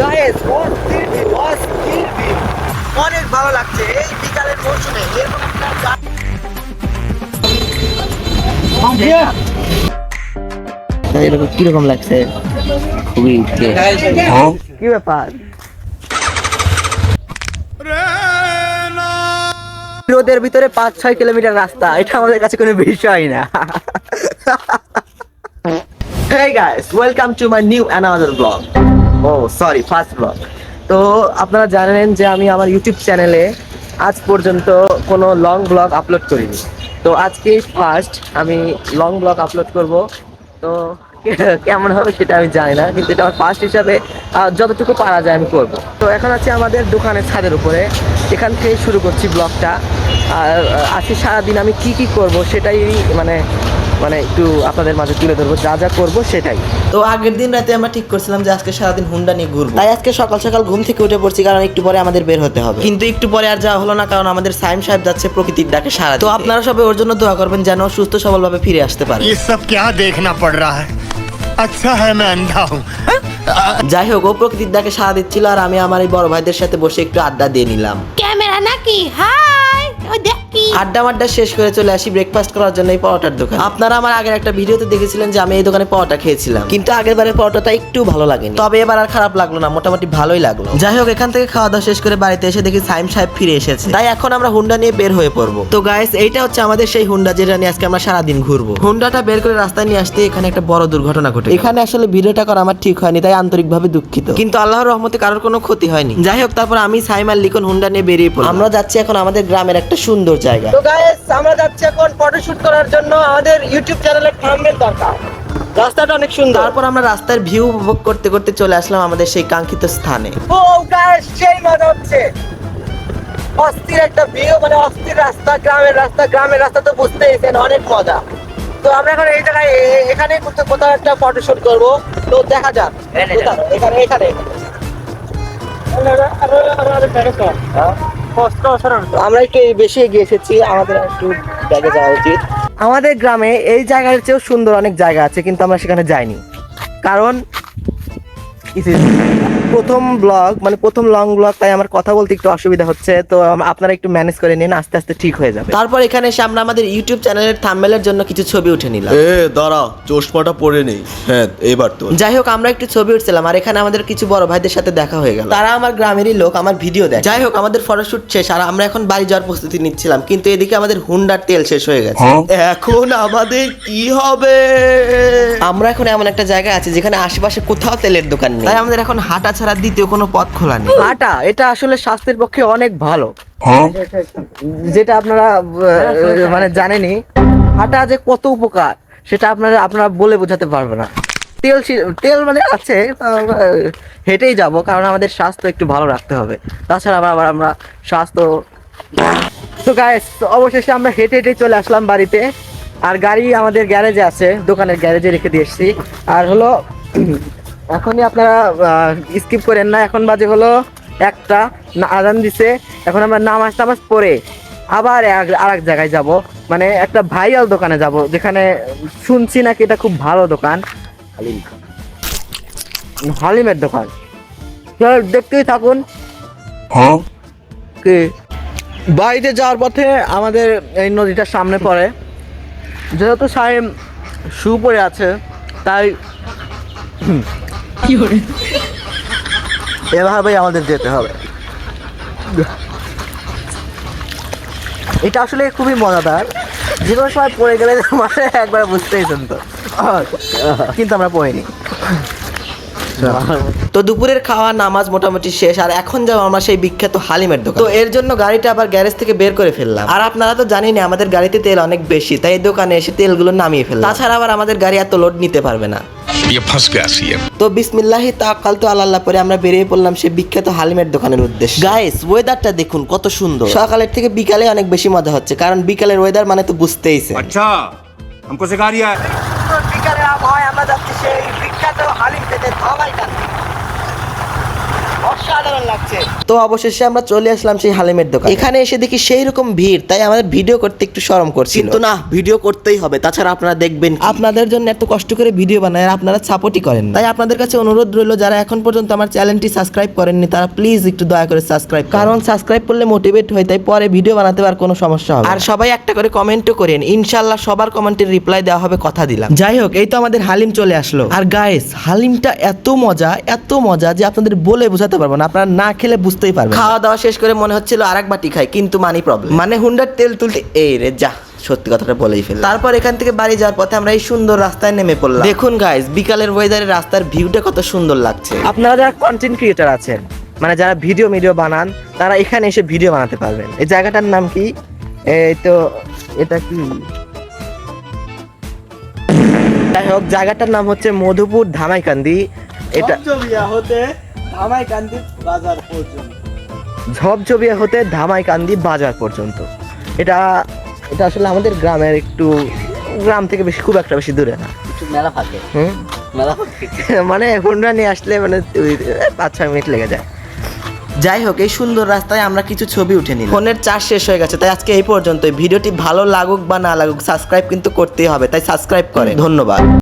Guys অনেক ভালো লাগছে এই বিকালের মৌসুমে এরকম একটা এরকম কিরকম লাগছে? খুবই কি ব্যাপার? রোদের ভিতরে 5-6 কিলোমিটার রাস্তা, এটা আমাদের কাছে কোনো বিষয় না। Hey guys, welcome to my new another vlog. Oh sorry, first vlog. তো আপনারা জানেন যে আমি আমার ইউটিউব চ্যানেলে আজ পর্যন্ত কোনো লং ব্লগ আপলোড করিনি। তো আজকে ফার্স্ট আমি লং ব্লগ আপলোড করব। তো কেমন হবে সেটা আমি জানি না, কিন্তু এটা আমার ফার্স্ট হিসাবে যতটুকু পারা যায় আমি করব। তো এখন আছি আমাদের দোকানের ছাদের উপরে, এখান থেকে শুরু করছি ব্লগটা। আর আজকে সারাদিন আমি কি করব সেটাই মানে একটু আপনাদের মাঝে তুলে ধরবো, যা যা করবো সেটাই। তো আগের দিন রাতে আমরা ঠিক করছিলাম যে আজকে সারাদিন হুন্ডা নিয়ে ঘুরবো, তাই আজকে সকাল সকাল ঘুম থেকে উঠে পড়ছি, কারণ একটু পরে আমাদের বের হতে হবে। কিন্তু একটু পরে আর যাওয়া হলো না, কারণ আমাদের সাইম সাহেব যাচ্ছে প্রকৃতির ডাকে সারা। তো আপনারা সবাই ওর জন্য দোয়া করবেন যেন সুস্থ সবল ভাবে ফিরে আসতে পারে। ये सब क्या देखना पड़ रहा है? अच्छा है मैं अंधा हूँ। যাই হোক, ও প্রকৃতির ডাকে সারা দিচ্ছিল আর আমি আমার এই বড় ভাইদের সাথে বসে একটু আড্ডা দিয়ে নিলাম। ক্যামেরা নাকি? হাই, ও দেখি। আড্ডা মাড্ডা শেষ করে চলে আসি ব্রেকফাস্ট করার জন্য এই পরোটার দোকান। আপনারা আমার আগের একটা ভিডিওতে দেখেছিলেন যে আমি এই দোকানে পরোটা খেয়েছিলাম, কিন্তু আগের বারের পরোটাটা একটু ভালো লাগেনি, তবে এবার আর খারাপ লাগলো না, মোটামুটি ভালোই লাগলো। যাই হোক, এখান থেকে খাওয়া দাওয়া শেষ করে বাড়িতে এসে দেখি সাইম সাহেব ফিরে এসেছে, তাই এখন আমরা হুন্ডা নিয়ে বের হয়ে পড়বো। তো গাইস, এইটা হচ্ছে আমাদের সেই হুন্ডা যেটা নিয়ে আজকে আমরা সারাদিন ঘুরবো। হুন্ডাটা বের করে রাস্তায় নিয়ে আসতে এখানে একটা বড় দুর্ঘটনা ঘটে। এখানে আসলে ভিডিওটা করা আমার ঠিক হয়নি, তাই আন্তরিকভাবে দুঃখিত, কিন্তু আল্লাহর রহমতে কারোর কোনো ক্ষতি হয়নি। যাই হোক, তারপর আমি সাইম আর লিখন হুন্ডা নিয়ে বেরিয়ে পড়লাম। আমরা যাচ্ছি এখন আমাদের গ্রামের একটা সুন্দর জায়গা। তো গাইস, আমরা যাচ্ছি এখন ফটোশুট করার জন্য, আমাদের ইউটিউব চ্যানেলে থাম্বনেল দরকার। রাস্তাটা অনেক সুন্দর। তারপর আমরা রাস্তার ভিউ উপভোগ করতে করতে চলে আসলাম আমাদের সেই কাঙ্ক্ষিত স্থানে। ও গাইস, সেই মজা হচ্ছে, অস্থির একটা ভিউ, মানে অস্থির রাস্তা, গ্রামের রাস্তা তো বুঝতেইছেন, অনেক মজা। তো আমরা এখন এই জায়গায় এখানে কোথাও একটা ফটোশুট করব, তো দেখা যাক এখানে আমরা একটু বেশি এগিয়ে এসেছি, আমাদের একটু ব্যাগে যাওয়া উচিত। আমাদের গ্রামে এই জায়গার চেয়েও সুন্দর অনেক জায়গা আছে, কিন্তু আমরা সেখানে যাইনি, কারণ প্রথম ব্লগ, মানে প্রথম লং ব্লগ, তাই আমার কথা বলতে একটু অসুবিধা হচ্ছে। তো আপনারা একটু ম্যানেজ করে নিন, আস্তে আস্তে ঠিক হয়ে যাবে। তারপর এখানে এসে আমরা আমাদের ইউটিউব চ্যানেলের থাম্বনেলের জন্য কিছু ছবি উঠে নিলাম। দাঁড়া, চশমাটা পরে নেই। হ্যাঁ, এবার তো। যাই হোক, আমরা একটু ছবি উঠছিলাম আর এখানে আমাদের কিছু বড় ভাইদের সাথে দেখা হয়ে গেল। তারা আমার গ্রামেরই লোক, আমার ভিডিও দেয়। যাই হোক, আমাদের ফটোশুট শেষ আর আমরা এখন বাড়ি যাওয়ার প্রস্তুতি নিচ্ছিলাম, কিন্তু এদিকে আমাদের হুন্ডার তেল শেষ হয়ে গেছে। এখন আমাদের কি হবে? আমরা এখন এমন একটা জায়গায় আছি যেখানে আশেপাশে কোথাও তেলের দোকান নেই, তাই আমাদের এখন হাঁটা ছাড়া দ্বিতীয় কোনো পথ খোলা নেই। হাঁটা এটা আসলে স্বাস্থ্যের পক্ষে অনেক ভালো, যেটা আপনারা মানে জানেনই। হাঁটা যে কত উপকার সেটা আপনারা বলে বোঝাতে পারবে না। তেল মানে আছে, হেঁটেই যাব, কারণ আমাদের স্বাস্থ্য একটু ভালো রাখতে হবে, তাছাড়া আবার আমরা স্বাস্থ্য। তো গাইস, অবশেষে আমরা হেঁটে চলে আসলাম বাড়িতে, আর গাড়ি আমাদের গ্যারেজে আছে, দোকানের গ্যারেজে রেখে দিয়ে এসেছি। আর হলো এখনই আপনারা স্কিপ করেন না, এখন বাজে হলো 1টা, আজান দিছে। এখন আমরা নামাজ পড়ে আবার আর এক জায়গায় যাব, মানে একটা ভাইরাল দোকানে যাব, যেখানে শুনছি নাকি এটা খুব ভালো দোকান, হালিমের দোকান। দেখতেই থাকুন। কি বাড়িতে যাওয়ার পথে আমাদের এই নদীটার সামনে পড়ে, যেহেতু সাইম শু পরে আছে, তাই এভাবেই আমাদের যেতে হবে। এটা আসলে খুবই মজাদার, যে কোনো সময় পড়ে গেলে মানে একবার বুঝতেইছেন তো, কিন্তু আমরা পড়িনি। তো দুপুরের খাওয়া নামাজ মোটামুটি শেষ, আর এখন যাবো আমরা সেই বিখ্যাত হালিমের দোকান। তো এর জন্য গাড়িটা আবার গ্যারেজ থেকে বের করে ফেললাম। আর আপনারা তো জানেন আমাদের গাড়িতে তেল অনেক বেশি, তাই এই দোকানে এসে তেলগুলো নামিয়ে ফেললাম। তাছাড়া আবার আমাদের গাড়ি এত লোড নিতে পারবে না। তো বিসমিল্লাহি তাওয়াক্কালতু আলাল্লাহ পরে আমরা বেরিয়ে পড়লাম সেই বিখ্যাত হালিমের দোকানের উদ্দেশ্যে। গাইস, ওয়েদারটা দেখুন কত সুন্দর। সকালের থেকে বিকালে অনেক বেশি মজা হচ্ছে, কারণ বিকালের ওয়েদার মানে তো বুঝতেইছে। अच्छा हमको सिखा रिया है। বিকালের আবহাওয়ায় আমরা যাচ্ছি সেই বিখ্যাত হালিম খেতে ধামাই কাছে। অসাধারণ সুন্দর লাগছে। তো অবশেষে আমরা চলে আসলাম সেই হালিমের দোকান। এখানে এসে দেখি সেই রকম ভিড়, তাই আমাদের ভিডিও করতে একটু শরম করছিল। কিন্তু না, ভিডিও করতেই হবে, তাছাড়া আপনারা দেখবেন কি? আপনাদের জন্য এত কষ্ট করে ভিডিও বানায় আর আপনারা সাপোর্টই করেন না। তাই আপনাদের কাছে অনুরোধ রইল, যারা এখন পর্যন্ত আমার চ্যানেলটি সাবস্ক্রাইব করেননি তারা প্লিজ একটু দয়া করে সাবস্ক্রাইব, কারণ সাবস্ক্রাইব করলে মোটিভেট হয়, তাই পরে ভিডিও বানাতে আর কোনো সমস্যা হবে না। আর সবাই একটা করে কমেন্টও করেন, ইনশাআল্লাহ সবার কমেন্টের রিপ্লাই দেওয়া হবে, কথা দিলাম। যাই হোক, এই তো আমাদের হালিম চলে আসলো। আর গাইস, হালিমটা এত মজা যে আপনাদের বলে বোঝাতে পারবো না, আপনারা না খেলে বুঝতেই পারবেন। খাওয়া দাওয়া শেষ করে মনে হচ্ছিল আরেক বাটি খাই, কিন্তু মানি প্রবলেম, মানে হুন্ডার তেল তুলতে এই রে যা, সত্যি কথাটা বলেই ফেললাম। তারপর এখান থেকে বাড়ি যাওয়ার পথে আমরা এই সুন্দর রাস্তায় নেমে পড়লাম। দেখুন গাইস, বিকালের ওয়েদারে রাস্তার ভিউটা কত সুন্দর লাগছে। আপনারা যারা কন্টেন্ট ক্রিয়েটর আছেন, মানে যারা ভিডিও বানান, তারা এখানে এসে ভিডিও বানাতে পারবেন। এই জায়গাটার নাম কি? এই তো, এটা কি? যাই হোক, জায়গাটার নাম হচ্ছে মধুপুর ধামাইকান্দি। এটা ঝবঝবিয়া হতে ধামাইকান্দি বাজার পর্যন্ত। এটা আসলে আমাদের গ্রামের একটু, গ্রাম থেকে বেশি, খুব একটা বেশি দূরে না। মেলা ফাঁকে মানে হুন্ডা নিয়ে আসলে মানে 5-6 মিনিট লেগে যায়। যাই হোক, এই সুন্দর রাস্তায় আমরা কিছু ছবি উঠে নিই। ফোনের চার্জ শেষ হয়ে গেছে, তাই আজকে এই পর্যন্ত। ভিডিওটি ভালো লাগুক বা না লাগুক, সাবস্ক্রাইব কিন্তু করতেই হবে, তাই সাবস্ক্রাইব করে ধন্যবাদ।